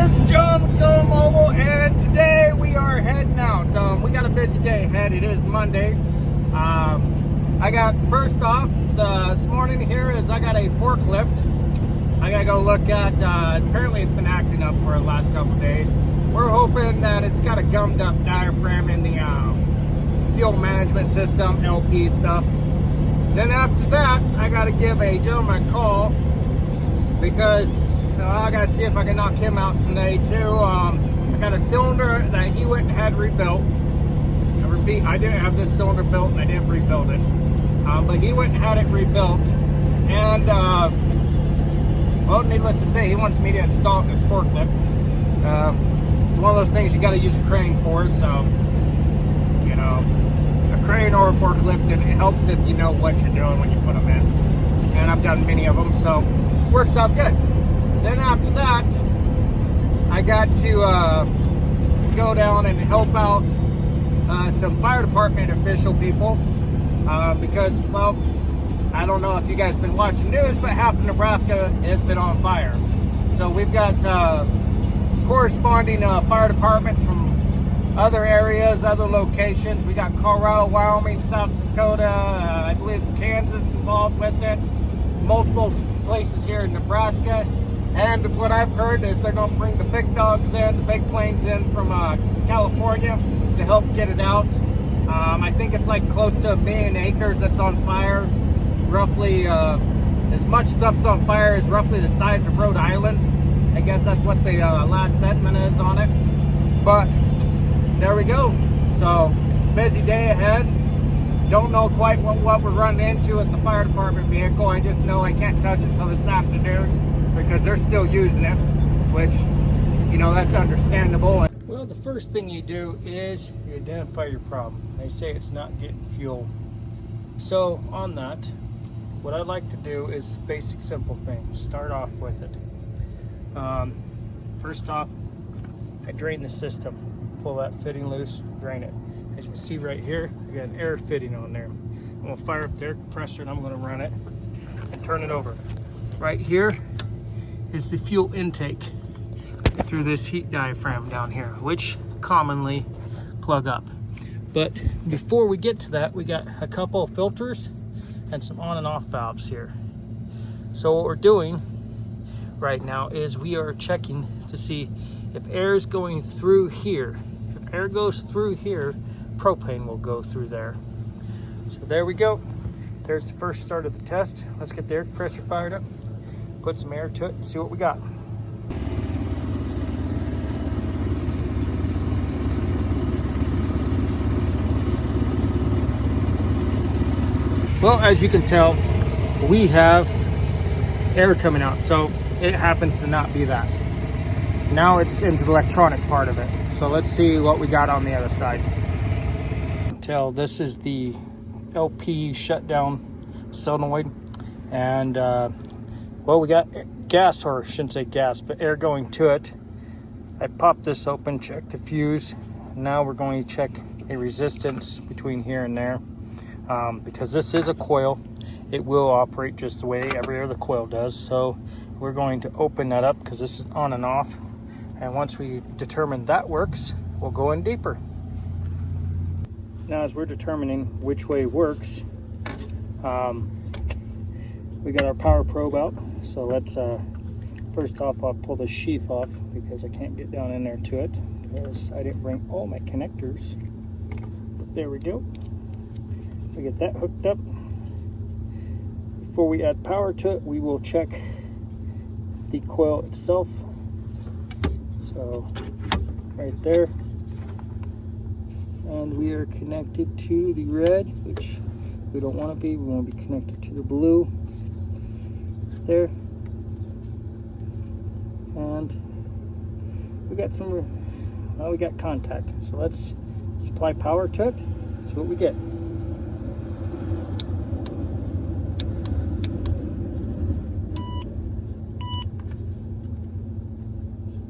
This is John with Go Mobile, and today we are heading out. We got a busy day ahead. It is Monday. I got, first off, this morning here is I got a forklift. I gotta go look at, apparently it's been acting up for the last couple of days. We're hoping that it's got a gummed up diaphragm in the fuel management system, LP stuff. Then after that, I gotta give a gentleman a call because I gotta see if I can knock him out today too. I got a cylinder that he went and had rebuilt. I repeat, I didn't have this cylinder built and I didn't rebuild it. But he went and had it rebuilt. And, well, needless to say, he wants me to install it in his forklift. It's one of those things you gotta use a crane for, so, you know, a crane or a forklift, and it helps if you know what you're doing when you put them in. And I've done many of them, so works out good. Then after that, I got to go down and help out some fire department official people because, well, I don't know if you guys have been watching news, but half of Nebraska has been on fire. So we've got corresponding fire departments from other areas, other locations. We got Colorado, Wyoming, South Dakota, I believe Kansas involved with it, multiple places here in Nebraska. And what I've heard is they're going to bring the big dogs in, the big planes in from California to help get it out. I think it's like close to 1 million acres that's on fire. Roughly, as much stuff's on fire as roughly the size of Rhode Island. I guess that's what the last sentiment is on it. But there we go. So, busy day ahead. Don't know quite what we're running into at the fire department vehicle. I just know I can't touch it until this afternoon because they're still using it, which, you know, that's understandable. Well, the first thing you do is you identify your problem. They say it's not getting fuel. So on that, what I'd like to do is basic simple things. Start off with it. First off, I drain the system. Pull that fitting loose, drain it. As you can see right here, I got an air fitting on there. I'm gonna fire up the air compressor and I'm gonna run it and turn it over. Right here is the fuel intake through this heat diaphragm down here, which commonly plug up. But before we get to that, we got a couple of filters and some on and off valves here. So what we're doing right now is we are checking to see if air is going through here. If air goes through here, propane will go through there. So there we go. There's the first start of the test. Let's get the air compressor fired up, put some air to it, and see what we got. Well, as you can tell, we have air coming out, so it happens to not be that. Now it's into the electronic part of it. So let's see what we got on the other side. Tell this is the LP shutdown solenoid, and well, we got gas, or I shouldn't say gas, but air going to it. I popped this open, checked the fuse. Now we're going to check a resistance between here and there. Because this is a coil, it will operate just the way every other coil does. So we're going to open that up because this is on and off. And once we determine that works, we'll go in deeper. Now, as we're determining which way works, we got our power probe out. So let's, first off, I'll pull the sheath off because I can't get down in there to it because I didn't bring all my connectors. But there we go. We get that hooked up. Before we add power to it, we will check the coil itself. So right there, and we are connected to the red, which we don't want to be. We want to be connected to the blue there, and we got some, well, we got contact. So let's supply power to it, see what we get.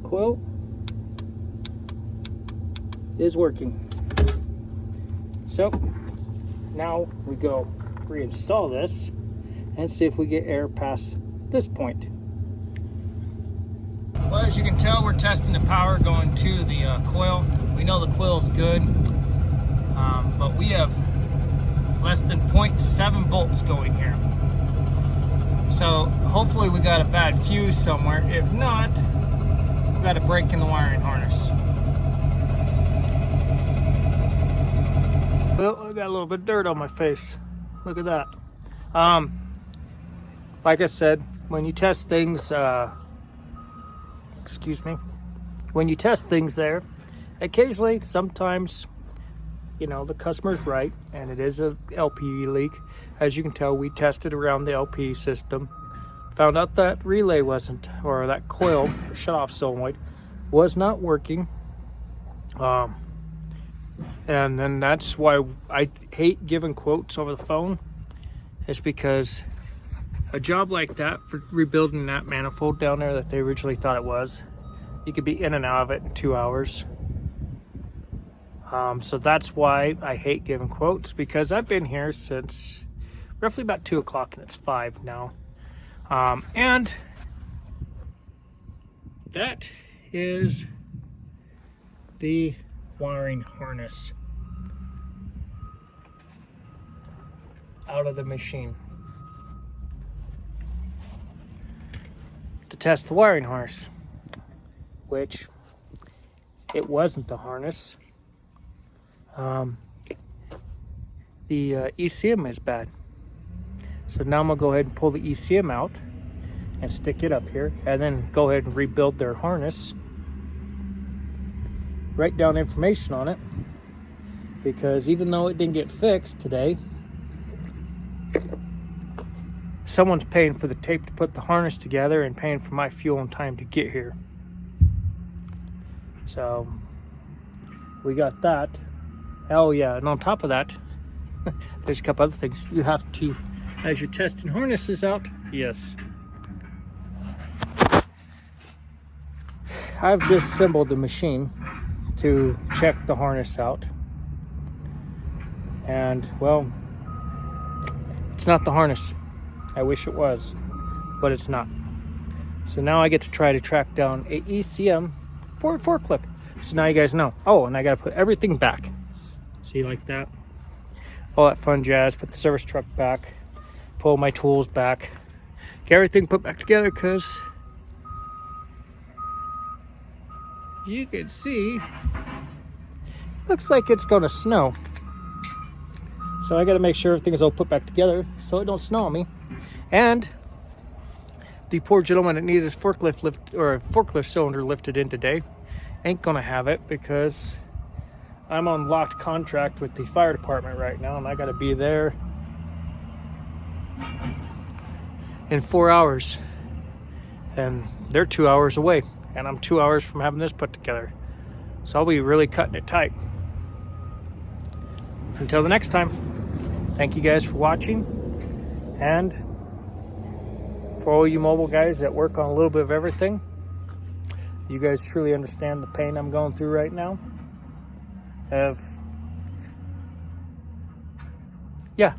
Coil is working. So now we go reinstall this and see if we get air past this point. Well, as you can tell, we're testing the power going to the coil. We know the coil is good, but we have less than 0.7 volts going here. So hopefully we got a bad fuse somewhere. If not, we got a break in the wiring harness. Well, I got a little bit of dirt on my face. Look at that. Like I said, when you test things, when you test things there, occasionally, sometimes, you know, the customer's right, and it is a LP leak. As you can tell, we tested around the LP system, found out that relay wasn't, or that coil, shut-off solenoid, was not working. And then that's why I hate giving quotes over the phone. It's because a job like that, for rebuilding that manifold down there that they originally thought it was, you could be in and out of it in 2 hours. So that's why I hate giving quotes, because I've been here since roughly about 2 o'clock, and it's 5 now. And that is the wiring harness out of the machine. To test the wiring harness, which it wasn't the harness. The ECM is bad. So now I'm gonna go ahead and pull the ECM out and stick it up here, and then go ahead and rebuild their harness. Write down information on it, because even though it didn't get fixed today, someone's paying for the tape to put the harness together and paying for my fuel and time to get here. So we got that. Oh yeah, and on top of that, there's a couple other things. You have to, as you're testing harnesses out, yes, I've disassembled the machine to check the harness out. And well, it's not the harness. I wish it was, but it's not. So now I get to try to track down a ECM for a forklift. So now you guys know. Oh, and I got to put everything back. See, like that. All that fun jazz. Put the service truck back. Pull my tools back. Get everything put back together, because you can see, looks like it's going to snow. So I got to make sure everything is all put back together so it don't snow on me. And the poor gentleman that needed his forklift cylinder lifted in today ain't gonna have it, because I'm on locked contract with the fire department right now, and I gotta be there in 4 hours, and they're 2 hours away, and I'm 2 hours from having this put together. So I'll be really cutting it tight. Until the next time, thank you guys for watching, and for all you mobile guys that work on a little bit of everything, you guys truly understand the pain I'm going through right now. Yeah,